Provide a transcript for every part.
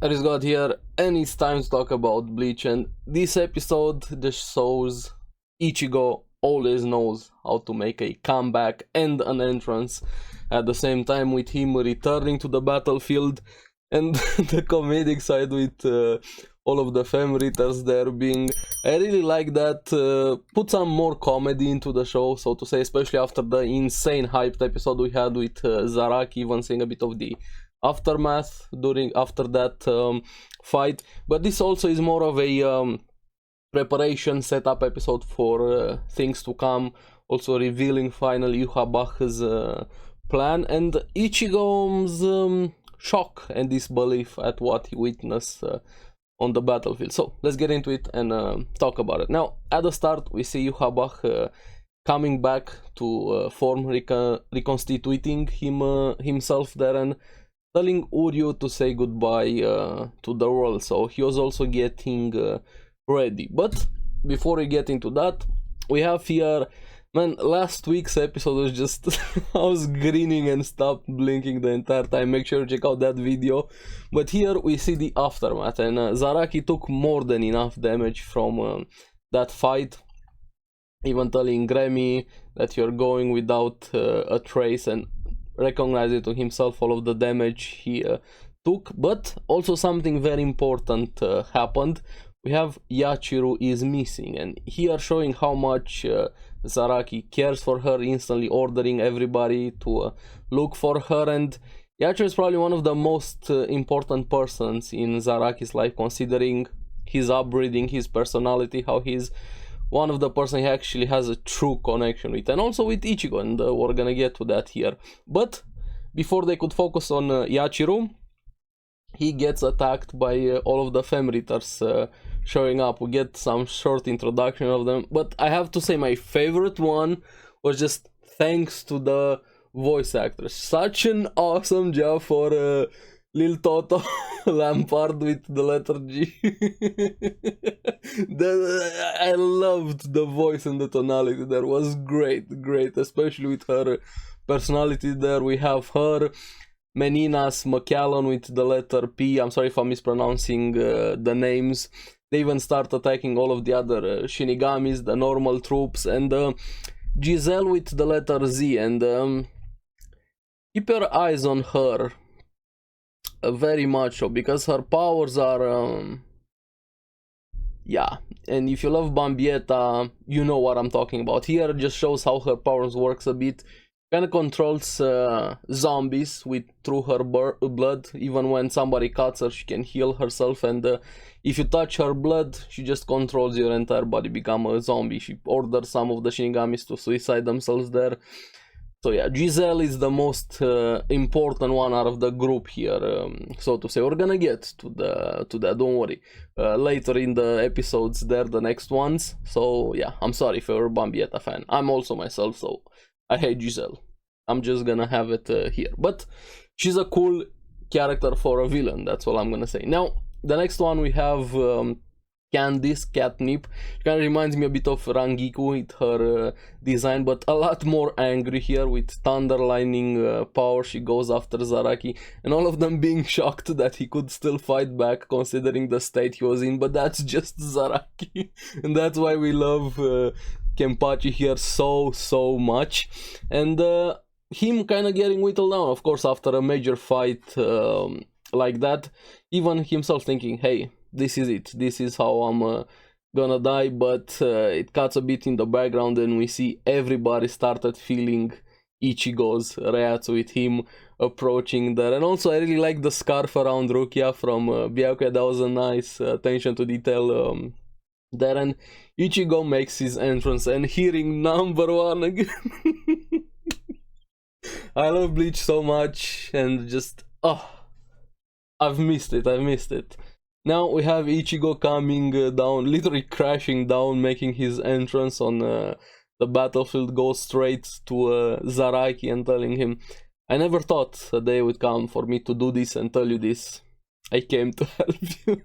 ARESxGOD here, and it's time to talk about Bleach. And this episode just shows Ichigo always knows how to make a comeback and an entrance at the same time, with him returning to the battlefield, and the comedic side with all of the Femritters there being... I really like that, put some more comedy into the show, so to say, especially after the insane hyped episode we had with Zaraki, even seeing a bit of the aftermath after that fight. But this also is more of a preparation setup episode for things to come, also revealing finally Yhwach's plan and Ichigo's shock and disbelief at what he witnessed on the battlefield. So let's get into it and talk about it. Now, at the start we see Yhwach coming back to form, reconstituting himself there, and telling Uryu to say goodbye to the world. So he was also getting ready. But before we get into that, we have here, man, last week's episode was just I was grinning and stopped blinking the entire time. Make sure to check out that video. But here we see the aftermath, and Zaraki took more than enough damage from that fight, even telling Grammy that you're going without a trace, and recognizing to himself all of the damage he took. But also something very important happened. We have Yachiru is missing, and here showing how much Zaraki cares for her, instantly ordering everybody to look for her. And Yachiru is probably one of the most important persons in Zaraki's life, considering his upbringing, his personality, how he's one of the person he actually has a true connection with, and also with Ichigo, and we're gonna get to that here. But before they could focus on Yachiru, he gets attacked by all of the Femritters showing up. We get some short introduction of them, but I have to say my favorite one was just thanks to the voice actress. Such an awesome job for Lil Toto Lampard with the letter G. I loved the voice and the tonality there. Was great, especially with her personality there. We have her, Meninas McCallum with the letter P. I'm sorry if I'm mispronouncing the names. They even start attacking all of the other Shinigamis, the normal troops, and Giselle with the letter Z. And keep your eyes on her. Very much so, because her powers are yeah, and if you love Bambietta, you know what I'm talking about. Here just shows how her powers works a bit. Kind of controls zombies through her blood. Even when somebody cuts her, she can heal herself, and if you touch her blood, she just controls your entire body, become a zombie. She orders some of the Shinigamis to suicide themselves there. So yeah, Giselle is the most important one out of the group here, so to say. We're gonna get to that, don't worry, later in the episodes there, the next ones. So yeah, I'm sorry if you're a Bambietta fan. I'm also myself, so I hate Giselle. I'm just gonna have it here. But she's a cool character for a villain, that's all I'm gonna say. Now, the next one we have Candice, Catnip. She kind of reminds me a bit of Rangiku with her design, but a lot more angry here with thunder lightning power. She goes after Zaraki, and all of them being shocked that he could still fight back considering the state he was in. But that's just Zaraki, and that's why we love Kenpachi here so much. And him kind of getting whittled down, of course, after a major fight like that. Even himself thinking, hey, this is it, this is how I'm gonna die. But it cuts a bit in the background, and we see everybody started feeling Ichigo's wrath with him approaching there. And also I really like the scarf around Rukia from Byakuya. That was a nice attention to detail there. And Ichigo makes his entrance, and hearing number one again. I love Bleach so much, and just I've missed it. Now we have Ichigo coming down, literally crashing down, making his entrance on the battlefield, goes straight to Zaraki and telling him, I never thought a day would come for me to do this and tell you this. I came to help you.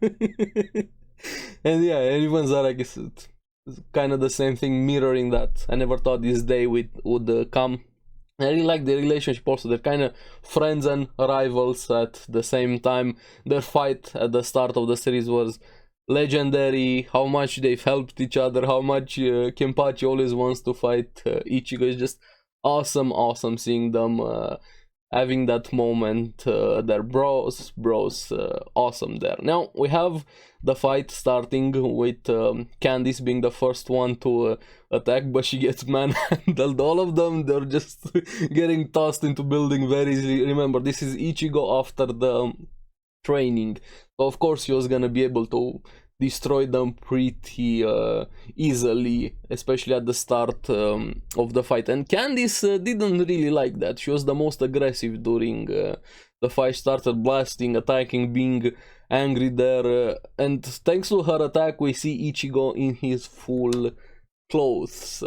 And yeah, and even Zaraki is kind of the same thing, mirroring that. I never thought this day would come. I really like the relationship also. They're kind of friends and rivals at the same time. Their fight at the start of the series was legendary. How much they've helped each other, how much Kenpachi always wants to fight Ichigo. Is just awesome seeing them having that moment. They're bros, awesome there. Now we have the fight starting with Candice being the first one to attack, but she gets manhandled. All of them, they're just getting tossed into building very easily. Remember, this is Ichigo after the training, so of course he was gonna be able to destroy them pretty easily, especially at the start of the fight. And Candice didn't really like that. She was the most aggressive during the fight, started blasting, attacking, being angry there, and thanks to her attack we see Ichigo in his full clothes,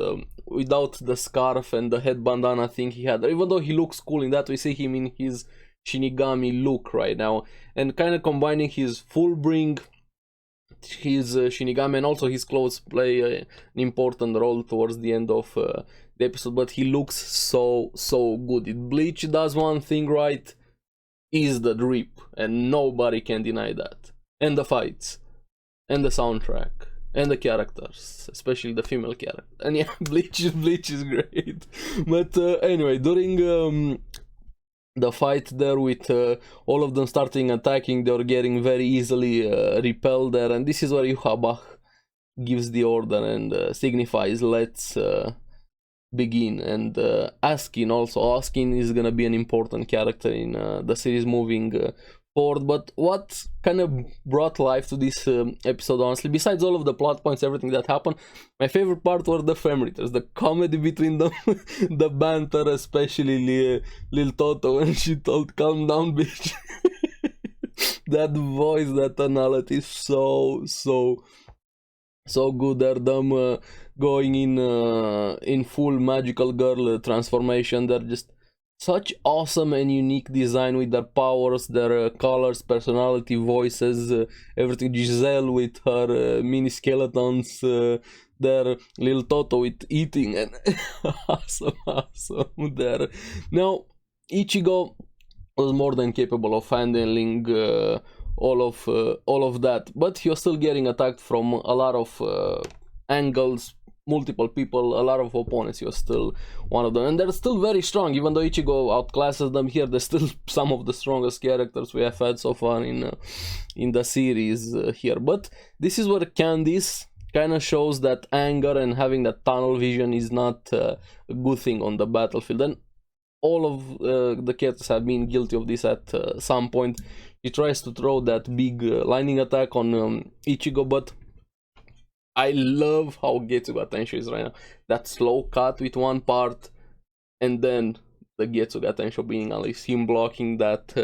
without the scarf and the head bandana thing he had. Even though he looks cool in that, we see him in his Shinigami look right now, and kind of combining his full bring, his Shinigami, and also his clothes play an important role towards the end of the episode. But he looks so good. If Bleach does one thing right, is the drip, and nobody can deny that. And the fights, and the soundtrack, and the characters, especially the female character. And yeah, Bleach is great. But anyway, during the fight there with all of them starting attacking, they're getting very easily repelled there, and this is where Yuhabach gives the order and signifies let's begin. And Askin is gonna be an important character in the series moving forward. But what kind of brought life to this episode, honestly, besides all of the plot points, everything that happened, my favorite part were the Femritters, the comedy between them, the banter, especially Lil Toto when she told calm down bitch. That voice, that tonality is so good. They're them going in full magical girl transformation. They're just such awesome and unique design with their powers, their colors, personality, voices, everything. Giselle with her mini skeletons, their little Toto with eating, and awesome there. Now Ichigo was more than capable of handling all of that, but he was still getting attacked from a lot of angles, multiple people, a lot of opponents. He was still one of them, and they're still very strong. Even though Ichigo outclasses them here, they're still some of the strongest characters we have had so far in the series here. But this is where Candice kind of shows that anger and having that tunnel vision is not a good thing on the battlefield, and all of the characters have been guilty of this at some point. He tries to throw that big lightning attack on Ichigo, but I love how Getsuga Tensho is right now. That slow cut with one part, and then the Getsuga Tensho being unleashed, him blocking that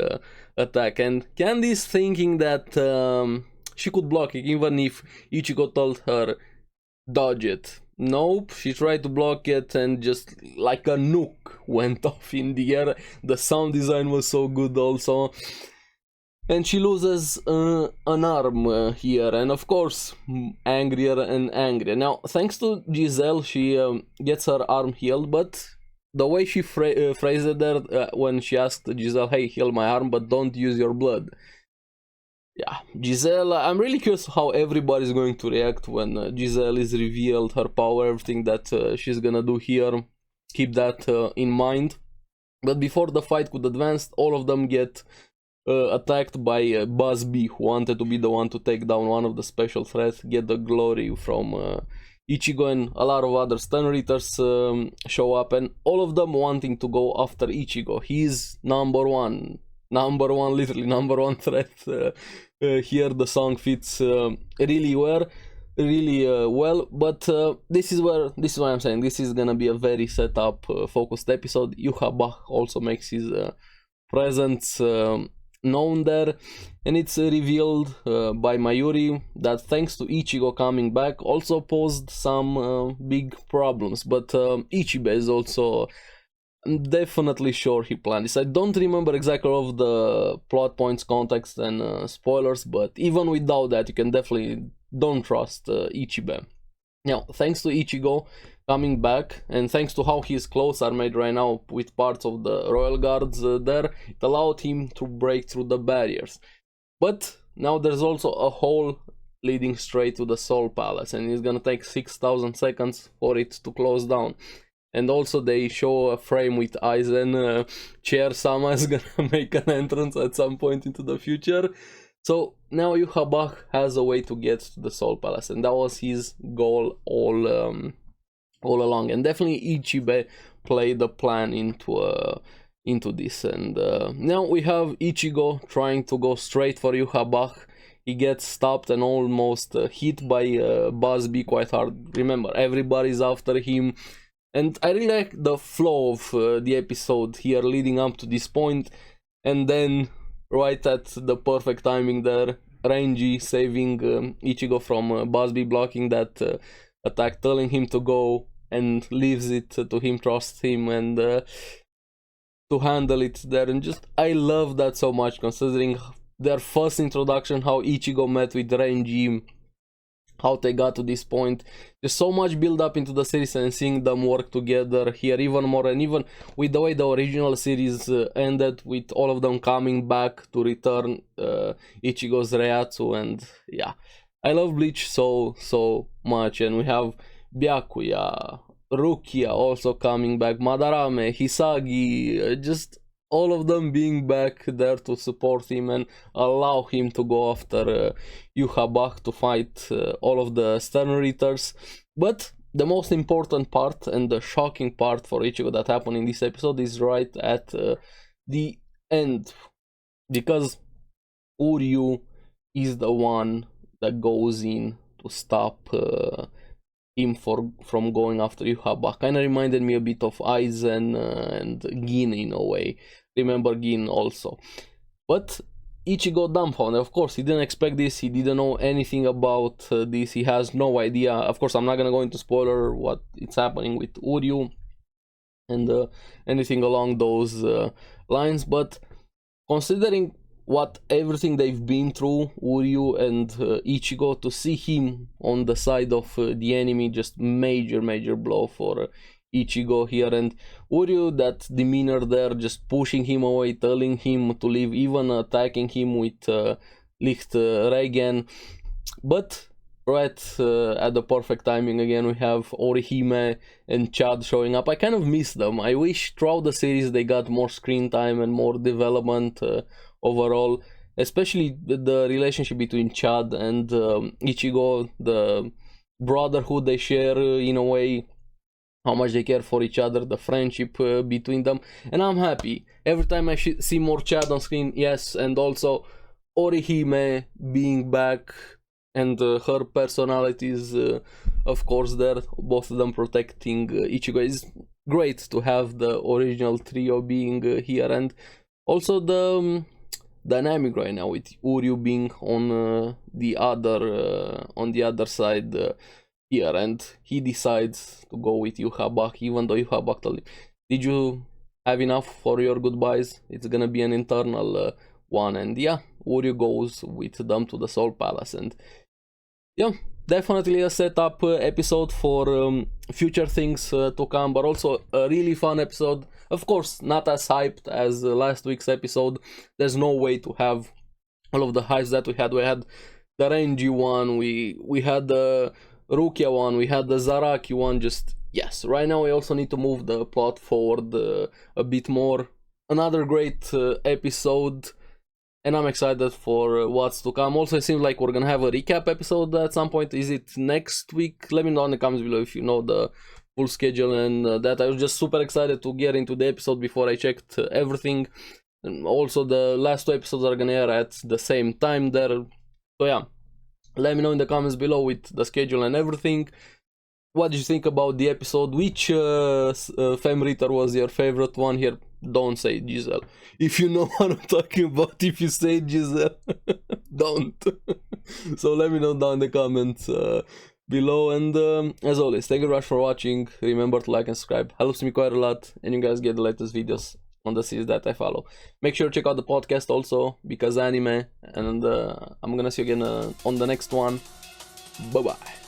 attack, and Candice thinking that she could block it even if Ichigo told her dodge it. Nope, she tried to block it, and just like a nuke went off in the air. The sound design was so good also. And she loses an arm here, and of course, angrier and angrier. Now, thanks to Giselle, she gets her arm healed, but the way she phrased it there, when she asked Giselle, hey, heal my arm, but don't use your blood. Yeah, Giselle, I'm really curious how everybody's going to react when Giselle is revealed, her power, everything that she's gonna do here. Keep that in mind. But before the fight could advance, all of them get attacked by Buzz B, who wanted to be the one to take down one of the special threats, get the glory from Ichigo, and a lot of other Stun Readers show up, and all of them wanting to go after Ichigo. He's number one, literally number one threat. Here the song fits really well, but this is what I'm saying. This is gonna be a very setup focused episode. Yuhabach also makes his presence known there, and it's revealed by Mayuri that thanks to Ichigo coming back also posed some big problems, but Ichibe is also, I'm definitely sure he planned this. I don't remember exactly all of the plot points, context, and spoilers, but even without that, you can definitely don't trust Ichibe. Now, thanks to Ichigo, coming back, and thanks to how his clothes are made right now with parts of the royal guards there, it allowed him to break through the barriers. But now there's also a hole leading straight to the Soul Palace, and it's gonna take 6,000 seconds for it to close down. And also they show a frame with Aizen. Chair Sama is gonna make an entrance at some point into the future. So now Yhwach has a way to get to the Soul Palace, and that was his goal all along. And definitely Ichigo played a plan into this. And now we have Ichigo trying to go straight for Yhwach. He gets stopped and almost hit by Busby quite hard. Remember, everybody's after him. And I really like the flow of the episode here leading up to this point. And then, right at the perfect timing there, Renji saving Ichigo from Busby blocking that attack, telling him to go, and leaves it to him, trust him, and to handle it there. And just, I love that so much, considering their first introduction, how Ichigo met with Renji, how they got to this point. There's so much build up into the series, and seeing them work together here even more, and even with the way the original series ended, with all of them coming back to return Ichigo's Reiatsu. And yeah, I love Bleach so much. And we have Byakuya, Rukia also coming back, Madarame, Hisagi, just all of them being back there to support him and allow him to go after Yhwach to fight all of the Stern Reiters. But the most important part and the shocking part for Ichigo that happened in this episode is right at the end, because Uryu is the one that goes in to stop him from going after Yhwach. Kinda reminded me a bit of Aizen and Gin in a way. Remember Gin also. But Ichigo dumbfounded. Of course, he didn't expect this. He didn't know anything about this. He has no idea. Of course, I'm not gonna go into spoiler what it's happening with Uryu and anything along those lines. But considering everything they've been through, Uryu and Ichigo, to see him on the side of the enemy, just major blow for Ichigo here. And Uryu, that demeanor there, just pushing him away, telling him to leave, even attacking him with Licht Regen. But right at the perfect timing again, we have Orihime and Chad showing up. I kind of miss them. I wish throughout the series they got more screen time and more development overall, especially the relationship between Chad and Ichigo, the brotherhood they share in a way, how much they care for each other, the friendship between them. And I'm happy every time I see more Chad on screen. Yes, and also Orihime being back, and her personality is of course there, both of them protecting Ichigo. Is great to have the original trio being here. And also the dynamic right now with Uryu being on the other side here, and he decides to go with Yhwach, even though Yhwach told him, did you have enough for your goodbyes? It's gonna be an internal one. And yeah, Uryu goes with them to the Soul Palace. And yeah, definitely a setup episode for future things to come, but also a really fun episode. Of course, not as hyped as last week's episode. There's no way to have all of the hypes that we had. We had the Renji one, we had the Rukia one, we had the Zaraki one. Just yes, right now we also need to move the plot forward a bit more. Another great episode, and I'm excited for what's to come. Also, it seems like we're gonna have a recap episode at some point. Is it next week? Let me know in the comments below if you know the full schedule. And that I was just super excited to get into the episode before I checked everything. And also the last two episodes are gonna air at the same time there. So yeah, let me know in the comments below with the schedule and everything. What did you think about the episode? Which Fem Reader was your favorite one here? Don't say Giselle. If you know what I'm talking about, if you say Giselle, don't. So let me know down in the comments below. And as always, thank you very much for watching. Remember to like and subscribe. Helps me quite a lot, and you guys get the latest videos on the series that I follow. Make sure to check out the podcast also, because anime. And I'm gonna see you again on the next one. Bye bye.